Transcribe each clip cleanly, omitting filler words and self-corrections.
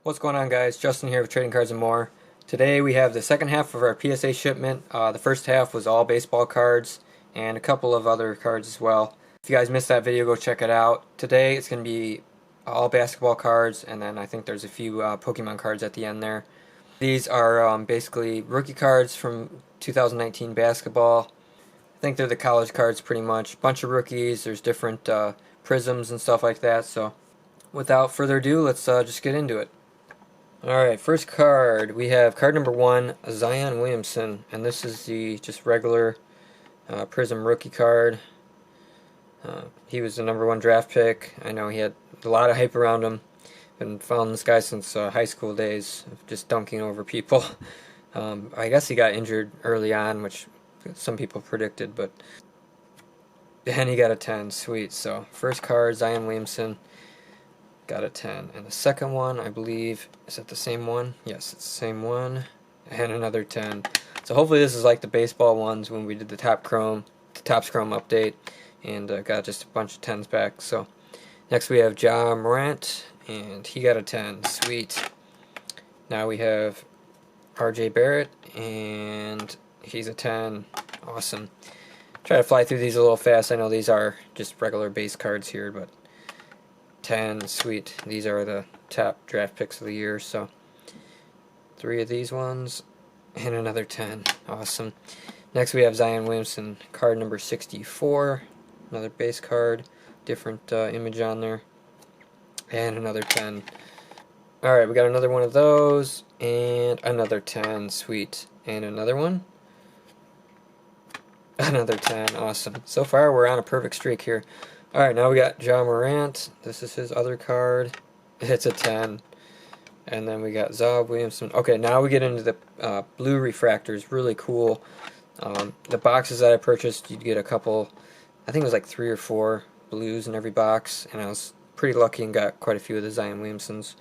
What's going on, guys? Justin here with Trading Cards and More. Today we have the second half of our PSA shipment. The first half was all baseball cards and a couple of other cards as well. If you guys missed that video, go check it out. Today it's going to be all basketball cards, and then I think there's a few Pokemon cards at the end there. These are basically rookie cards from 2019 basketball. I think they're the college cards pretty much. Bunch of rookies, there's different prisms and stuff like that. So without further ado, let's just get into it. Alright, first card, we have card number 1, Zion Williamson, and this is the just regular Prism rookie card. He was the #1 draft pick. I know he had a lot of hype around him. Been following this guy since high school days, of just dunking over people. I guess he got injured early on, which some people predicted, but then he got a 10, sweet. So, first card, Zion Williamson. Got a 10. And the second one, I believe, is that the same one? Yes, it's the same one. And another 10. So hopefully this is like the baseball ones when we did the Topps Chrome update, and got just a bunch of 10s back. So next we have Morant, and he got a 10. Sweet. Now we have RJ Barrett, and he's a 10. Awesome. Try to fly through these a little fast. I know these are just regular base cards here, but 10, sweet. These are the top draft picks of the year, so 3 of these ones and another 10. Awesome. Next we have Zion Williamson, card number 64, another base card, different image on there, and another 10. Alright, we got another one of those, and another 10, sweet. And another one, another 10, awesome. So far we're on a perfect streak here. Alright, now we got Morant. This is his other card. It's a 10. And then we got Zion Williamson. Okay, now we get into the blue refractors. Really cool. The boxes that I purchased, you'd get a couple, I think it was like 3 or 4 blues in every box. And I was pretty lucky and got quite a few of the Zion Williamsons.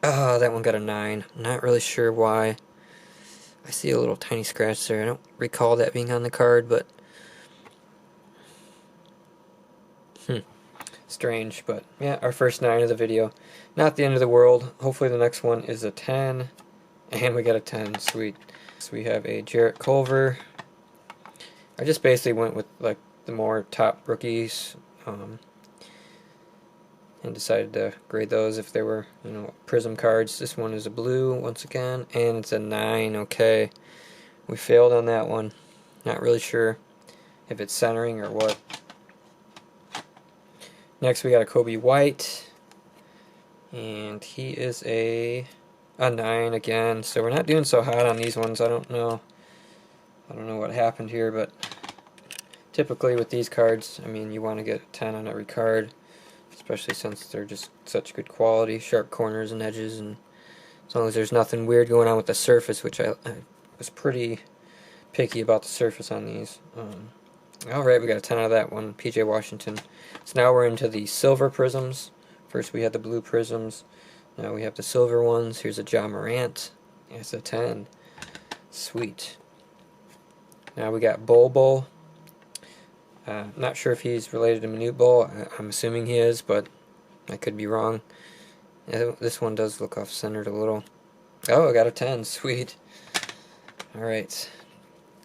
That one got a 9. I'm not really sure why. I see a little tiny scratch there. I don't recall that being on the card, but strange. But yeah, our first 9 of the video. Not the end of the world. Hopefully the next one is a 10. And we got a 10. Sweet. So we have a Jarrett Culver. I just basically went with like the more top rookies, and decided to grade those if they were, prism cards. This one is a blue once again, and it's a 9. Okay, we failed on that one. Not really sure if it's centering or what. Next we got a Kobe White, and he is a 9 again. So we're not doing so hot on these ones. I don't know what happened here, but typically with these cards, I mean, you want to get a 10 on every card, especially since they're just such good quality, sharp corners and edges, and as long as there's nothing weird going on with the surface, which I was pretty picky about the surface on these. Alright, we got a 10 out of that one, PJ Washington. So now we're into the silver prisms. First we had the blue prisms. Now we have the silver ones. Here's a Morant. It's a 10. Sweet. Now we got Bol. Not sure if he's related to Manute Bol. I'm assuming he is, but I could be wrong. This one does look off-centered a little. Oh, I got a 10. Sweet. Alright.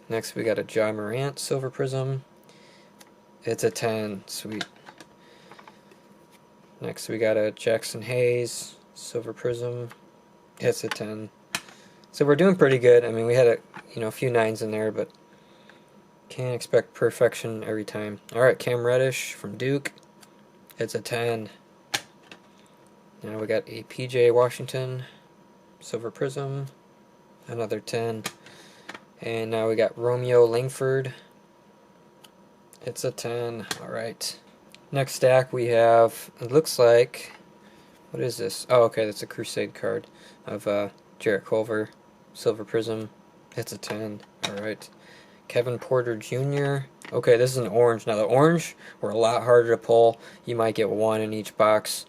Next we got a Morant silver prism. It's a 10. Sweet. Next we got a Jackson Hayes silver prism. It's a 10. So we're doing pretty good. I mean, we had a few 9s in there, but can't expect perfection every time. Alright, Cam Reddish from Duke. It's a 10. Now we got a PJ Washington silver prism. Another 10. And now we got Romeo Langford. It's a 10. Alright. Next stack we have, it looks like, what is this? Oh, okay, that's a Crusade card of Jarrett Culver, silver prism. It's a 10. Alright. Kevin Porter Jr. Okay, this is an orange. Now the orange were a lot harder to pull. You might get 1 in each box.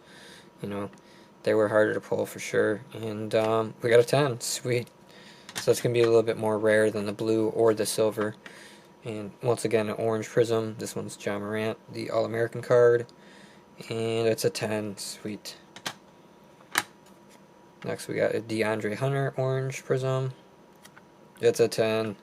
They were harder to pull for sure. And we got a 10. Sweet. So it's going to be a little bit more rare than the blue or the silver. And once again, an orange prism. This one's Morant, the All-American card. And it's a 10. Sweet. Next we got a DeAndre Hunter orange prism. It's a 10.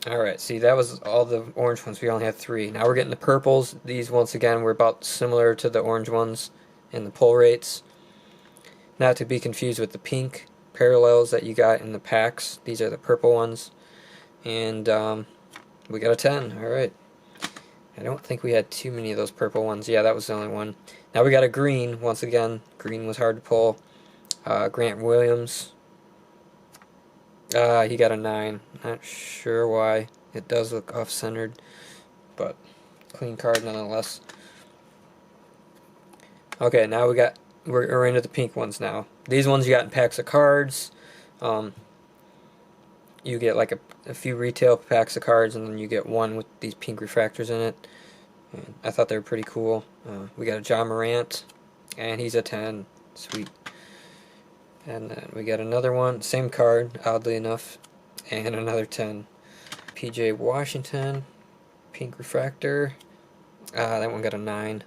Alright, see, that was all the orange ones. We only had 3. Now we're getting the purples. These, once again, were about similar to the orange ones in the pull rates. Not to be confused with the pink parallels that you got in the packs. These are the purple ones. And we got a 10. Alright. I don't think we had too many of those purple ones. Yeah, that was the only one. Now we got a green. Once again, green was hard to pull. Grant Williams. He got a 9. Not sure why. It does look off-centered, but clean card nonetheless. Okay, now we're into the pink ones now. These ones you got in packs of cards. You get like a few retail packs of cards, and then you get one with these pink refractors in it. And I thought they were pretty cool. We got a John Morant, and he's a 10. Sweet. And then we got another one, same card, oddly enough, and another 10. PJ Washington, pink refractor. That one got a 9.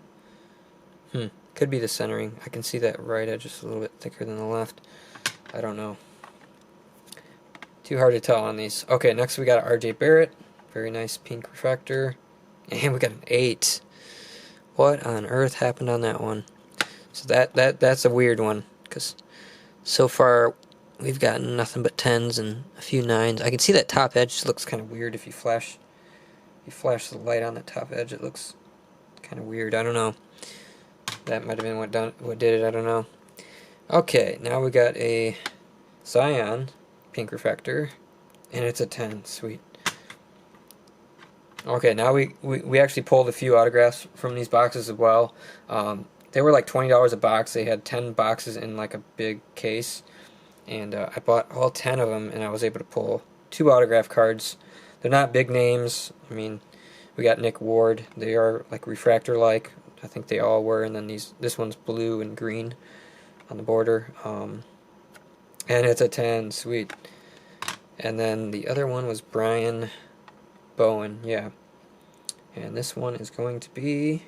Could be the centering. I can see that right edge is a little bit thicker than the left. I don't know. Too hard to tell on these. Okay, next we got RJ Barrett. Very nice pink refractor. And we got an 8. What on earth happened on that one? So that's a weird one, because so far we've gotten nothing but 10s and a few 9s. I can see that top edge looks kind of weird if you flash the light on that top edge. It looks kind of weird. I don't know. That might have been what did it. I don't know. Okay, now we got a Zion pink refractor, and it's a 10. Sweet. Okay, now we actually pulled a few autographs from these boxes as well. They were like $20 a box. They had 10 boxes in like a big case, and I bought all 10 of them, and I was able to pull 2 autograph cards. They're not big names. I mean, we got Nick Ward. They are like refractor-like. I think they all were, and then this one's blue and green on the border. And it's a 10. Sweet. And then the other one was Brian Bowen. Yeah. And this one is going to be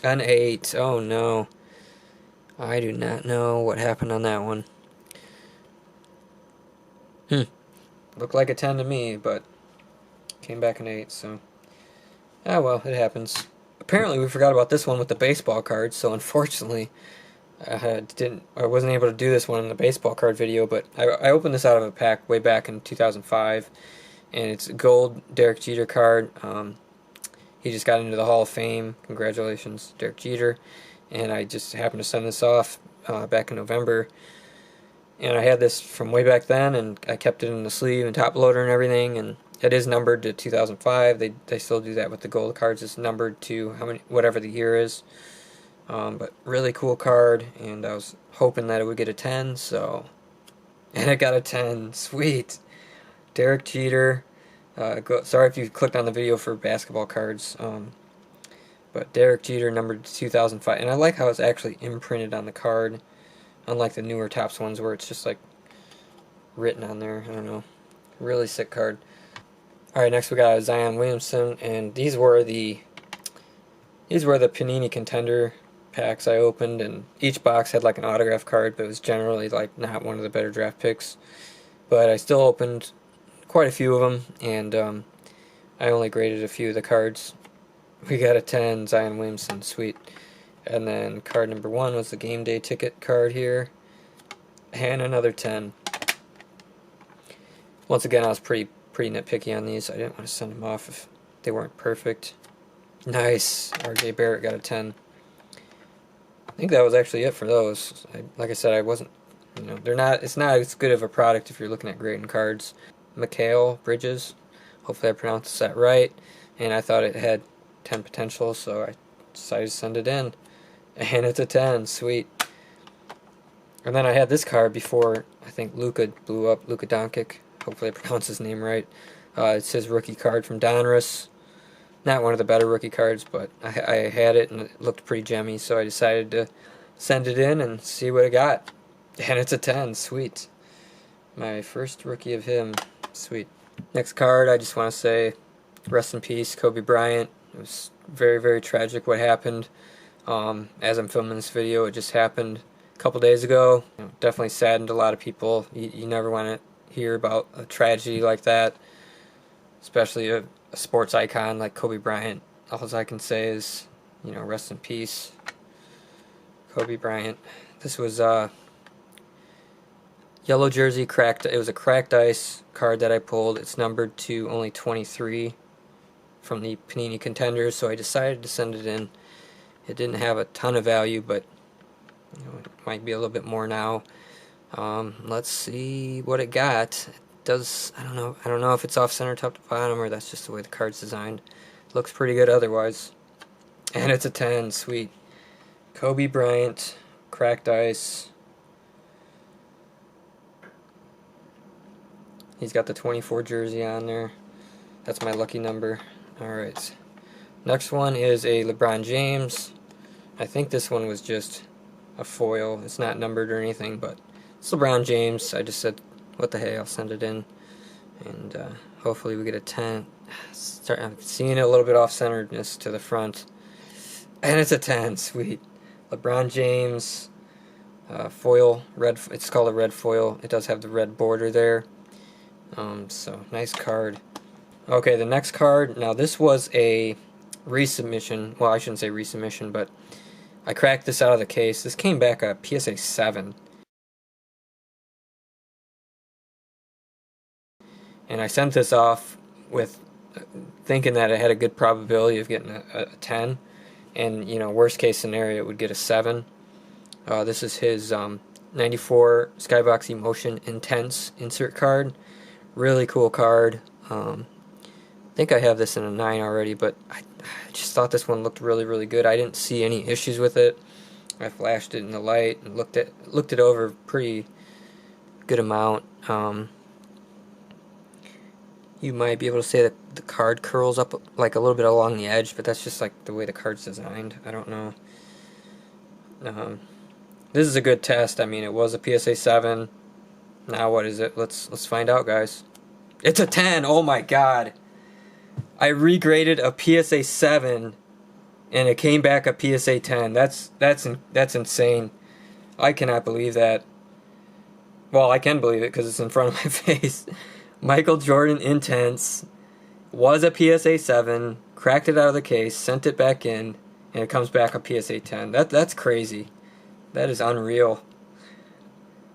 an 8. Oh no. I do not know what happened on that one. Looked like a 10 to me, but came back an 8, so. Ah well, it happens. Apparently we forgot about this one with the baseball cards, so unfortunately I wasn't able to do this one in the baseball card video, but I opened this out of a pack way back in 2005, and it's a gold Derek Jeter card. He just got into the Hall of Fame. Congratulations, Derek Jeter. And I just happened to send this off back in November. And I had this from way back then, and I kept it in the sleeve and top loader and everything. And it is numbered to 2005. They still do that with the gold cards. It's numbered to whatever the year is. But really cool card, and I was hoping that it would get a 10. And it got a 10. Sweet. Derek Jeter. Sorry if you clicked on the video for basketball cards, but Derek Jeter numbered 2005, and I like how it's actually imprinted on the card, unlike the newer Topps ones where it's just like written on there. I don't know, really sick card. All right, next we got Zion Williamson, and these were the Panini Contender packs I opened, and each box had like an autograph card, but it was generally like not one of the better draft picks. But I still opened quite a few of them, and I only graded a few of the cards. We got a 10, Zion Williamson, sweet. And then card number 1 was the game day ticket card here, and another 10. Once again, I was pretty nitpicky on these. I didn't want to send them off if they weren't perfect. Nice, RJ Barrett got a 10. I think that was actually it for those. Like I said, I wasn't, it's not as good of a product if you're looking at grading cards. Mikal Bridges, hopefully I pronounced that right, and I thought it had 10 potential, so I decided to send it in, and it's a 10. Sweet. And then I had this card before I think Luka blew up, Luka Doncic, hopefully I pronounced his name right. It's his rookie card from Donruss. Not one of the better rookie cards, but I had it and it looked pretty gemmy, so I decided to send it in and see what I got, and it's a 10. Sweet. My first rookie of him. Sweet. Next card, I just want to say rest in peace, Kobe Bryant. It was very, very tragic what happened. As I'm filming this video, it just happened a couple days ago. Definitely saddened a lot of people. You never want to hear about a tragedy like that, especially a sports icon like Kobe Bryant. All I can say is, rest in peace, Kobe Bryant. This was yellow jersey cracked. It was a cracked ice card that I pulled. It's numbered to only 23 from the Panini Contenders, so I decided to send it in. It didn't have a ton of value, but it might be a little bit more now. Let's see what it got. It does, I don't know if it's off center top to bottom or that's just the way the card's designed. It looks pretty good otherwise. And it's a 10, sweet. Kobe Bryant, cracked ice. He's got the 24 jersey on there. That's my lucky number. Alright. Next one is a LeBron James. I think this one was just a foil. It's not numbered or anything, but it's LeBron James. I just said, what the hey, I'll send it in. And hopefully we get a 10. I'm seeing a little bit off-centeredness to the front. And it's a 10, sweet. LeBron James, foil, red. It's called a red foil. It does have the red border there. So, nice card. Okay, the next card. Now, this was a resubmission. Well, I shouldn't say resubmission, but I cracked this out of the case. This came back a PSA 7. And I sent this off with thinking that it had a good probability of getting a 10. And, worst case scenario, it would get a 7. This is his 94 Skybox Emotion Intense insert card. Really cool card. I think I have this in a 9 already, but I just thought this one looked really, really good. I didn't see any issues with it. I flashed it in the light and looked it over pretty good amount. You might be able to say that the card curls up like a little bit along the edge, but that's just like the way the card's designed. I don't know. This is a good test. I mean, it was a PSA 7. Now what is it? Let's find out, guys. It's a 10. Oh my god. I regraded a PSA 7 and it came back a PSA 10. That's insane. I cannot believe that. Well, I can believe it because it's in front of my face. Michael Jordan Intense was a PSA 7, cracked it out of the case, sent it back in, and it comes back a PSA 10. That's crazy. That is unreal.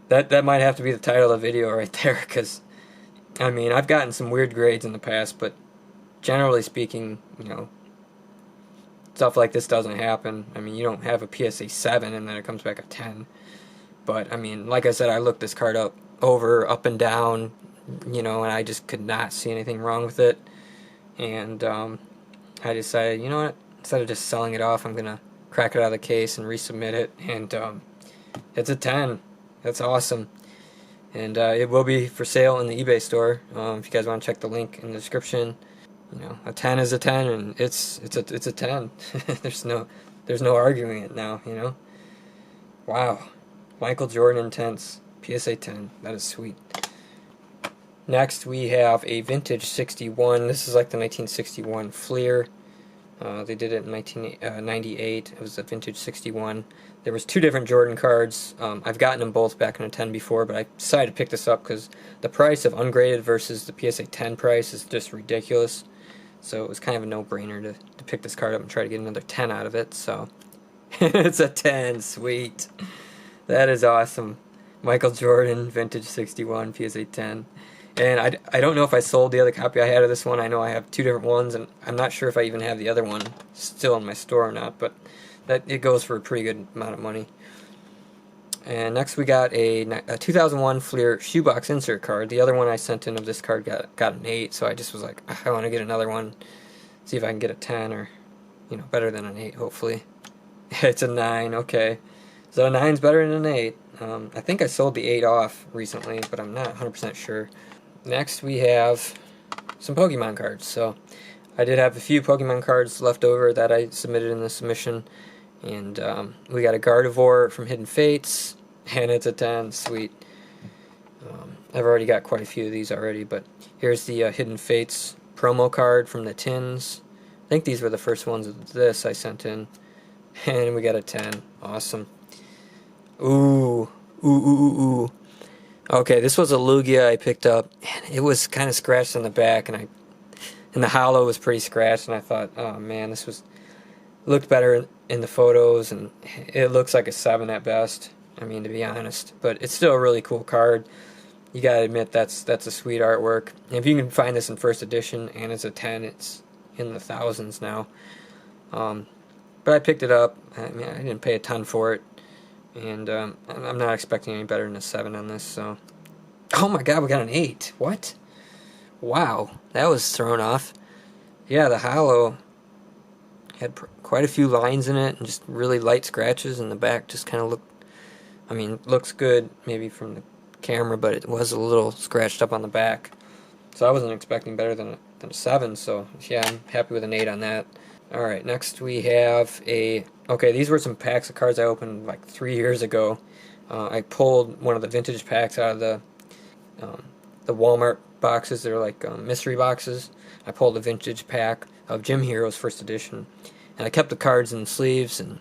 That might have to be the title of the video right there, because, I mean, I've gotten some weird grades in the past, but generally speaking, stuff like this doesn't happen. I mean, you don't have a PSA 7 and then it comes back a 10. But, I mean, like I said, I looked this card up and down, and I just could not see anything wrong with it. And I decided, you know what, instead of just selling it off, I'm going to crack it out of the case and resubmit it. And it's a 10. That's awesome. And it will be for sale in the eBay store. If you guys want to check the link in the description. A 10 is a 10, and it's a 10. there's no arguing it now. Wow. Michael Jordan Intense PSA 10. That is sweet. Next we have a vintage 61. This is like the 1961 Fleer. They did it in 1998. It was a vintage 61. There was 2 different Jordan cards. I've gotten them both back in a 10 before, but I decided to pick this up because the price of ungraded versus the PSA 10 price is just ridiculous. So it was kind of a no-brainer to pick this card up and try to get another 10 out of it. So it's a 10, sweet. That is awesome. Michael Jordan, vintage 61, PSA 10. And I don't know if I sold the other copy I had of this one. I know I have 2 different ones, and I'm not sure if I even have the other one still in my store or not, but it goes for a pretty good amount of money. And next we got a 2001 Fleer shoebox insert card. The other one I sent in of this card got an 8, so I just was like, I want to get another one, see if I can get a 10 or, better than an 8, hopefully. It's a 9, okay. So a 9's better than an 8. I think I sold the 8 off recently, but I'm not 100% sure. Next we have some Pokemon cards. So I did have a few Pokemon cards left over that I submitted in the submission. And we got a Gardevoir from Hidden Fates, and it's a 10, sweet. I've already got quite a few of these already, but here's the Hidden Fates promo card from the tins. I think these were the first ones of this I sent in, and we got a 10, awesome. Ooh, ooh, ooh, ooh, ooh. Okay, this was a Lugia I picked up, and it was kind of scratched on the back, and the hollow was pretty scratched, and I thought, oh man, this looked better in the photos, and it looks like a 7 at best. I mean, to be honest, but it's still a really cool card. You gotta admit that's a sweet artwork. And if you can find this in first edition and it's a 10, it's in the thousands now. But I picked it up. I mean, I didn't pay a ton for it, and I'm not expecting any better than a 7 on this. So, oh my God, we got an 8. What? Wow, that was thrown off. Yeah, the hollow had quite a few lines in it and just really light scratches, and the back just kind of looked, I mean, looks good maybe from the camera, but it was a little scratched up on the back. So I wasn't expecting better than a 7, so yeah, I'm happy with an 8 on that. Alright, next we have okay, these were some packs of cards I opened like 3 years ago. I pulled one of the vintage packs out of the Walmart boxes. They're like mystery boxes. I pulled a vintage pack of Gym Heroes first edition, and I kept the cards in sleeves, and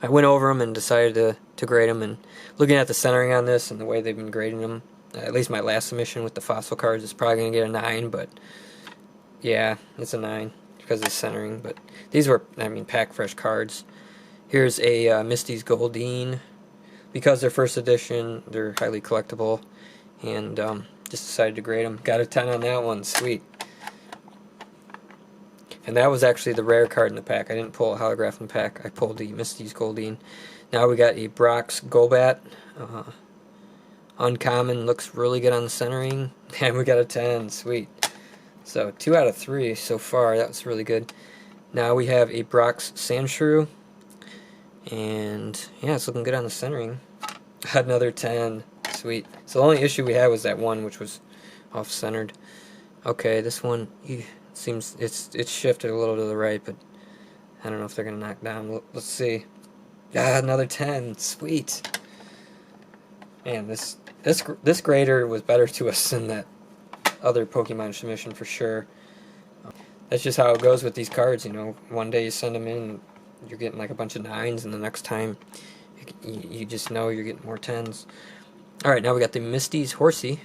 I went over them and decided to grade them. And looking at the centering on this and the way they've been grading them, at least my last submission with the fossil cards is probably going to get a 9, but yeah, it's a 9 because of the centering. But these were, I mean, pack fresh cards. Here's a Misty's Goldeen. Because they're first edition, they're highly collectible, and just decided to grade them. Got a 10 on that one, sweet. And that was actually the rare card in the pack. I didn't pull a holograph in the pack. I pulled the Misty's Goldeen. Now we got a Brock's Golbat. Uncommon, looks really good on the centering. And we got a 10, sweet. So 2 out of 3 so far. That was really good. Now we have a Brock's Sandshrew. And yeah, it's looking good on the centering. Another 10, sweet. So the only issue we had was that one, which was off-centered. Okay, this one seems it's shifted a little to the right, but I don't know if they're gonna knock down. Let's see. Ah, another 10, sweet. Man, this grader was better to us than that other Pokemon submission for sure. That's just how it goes with these cards, you know. One day you send them in, you're getting like a bunch of 9s, and the next time you just know you're getting more 10s. Alright, now we got the Misty's Horsey,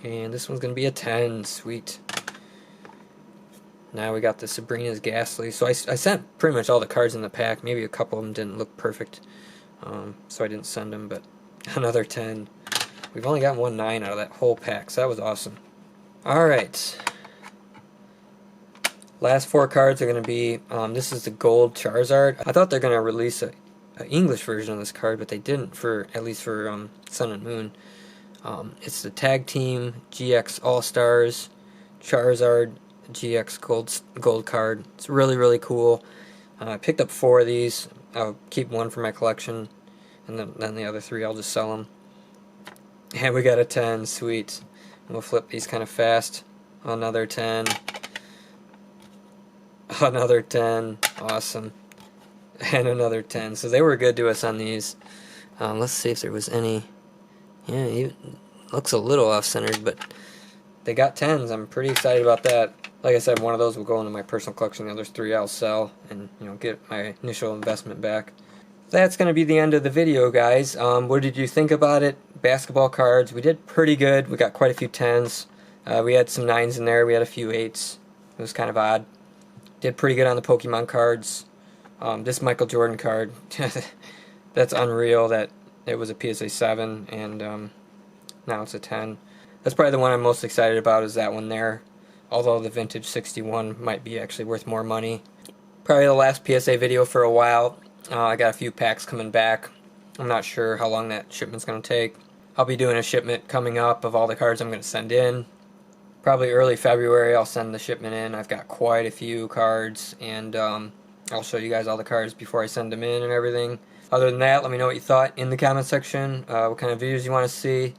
and this one's going to be a 10, sweet. Now we got the Sabrina's Ghastly. So I sent pretty much all the cards in the pack. Maybe a couple of them didn't look perfect, so I didn't send them, but another 10. We've only got 1 9 out of that whole pack, so that was awesome. Alright. Last 4 cards are going to be, this is the Gold Charizard. I thought they're going to release an English version of this card, but they didn't, at least for Sun and Moon. It's the Tag Team GX All-Stars Charizard GX Gold card. It's really, really cool. I picked up 4 of these. I'll keep 1 for my collection, and then the other 3 I'll just sell them. And we got a 10, sweet. And we'll flip these kind of fast. Another 10. Another 10, awesome, and another 10. So they were good to us on these. Let's see if there was any. Yeah, it looks a little off-centered, but they got 10s. I'm pretty excited about that. Like I said, one of those will go into my personal collection. The other 3 I'll sell and get my initial investment back. That's going to be the end of the video, guys. What did you think about it? Basketball cards. We did pretty good. We got quite a few 10s. We had some 9s in there. We had a few 8s. It was kind of odd. Did pretty good on the Pokemon cards. This Michael Jordan card, that's unreal that it was a PSA 7 and now it's a 10. That's probably the one I'm most excited about, is that one there. Although the vintage 61 might be actually worth more money. Probably the last PSA video for a while. I got a few packs coming back. I'm not sure how long that shipment's going to take. I'll be doing a shipment coming up of all the cards I'm going to send in. Probably early February I'll send the shipment in. I've got quite a few cards, and I'll show you guys all the cards before I send them in and everything. Other than that, let me know what you thought in the comment section, what kind of videos you want to see.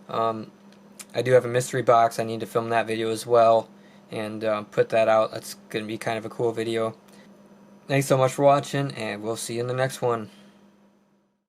I do have a mystery box. I need to film that video as well and put that out. That's going to be kind of a cool video. Thanks so much for watching, and we'll see you in the next one.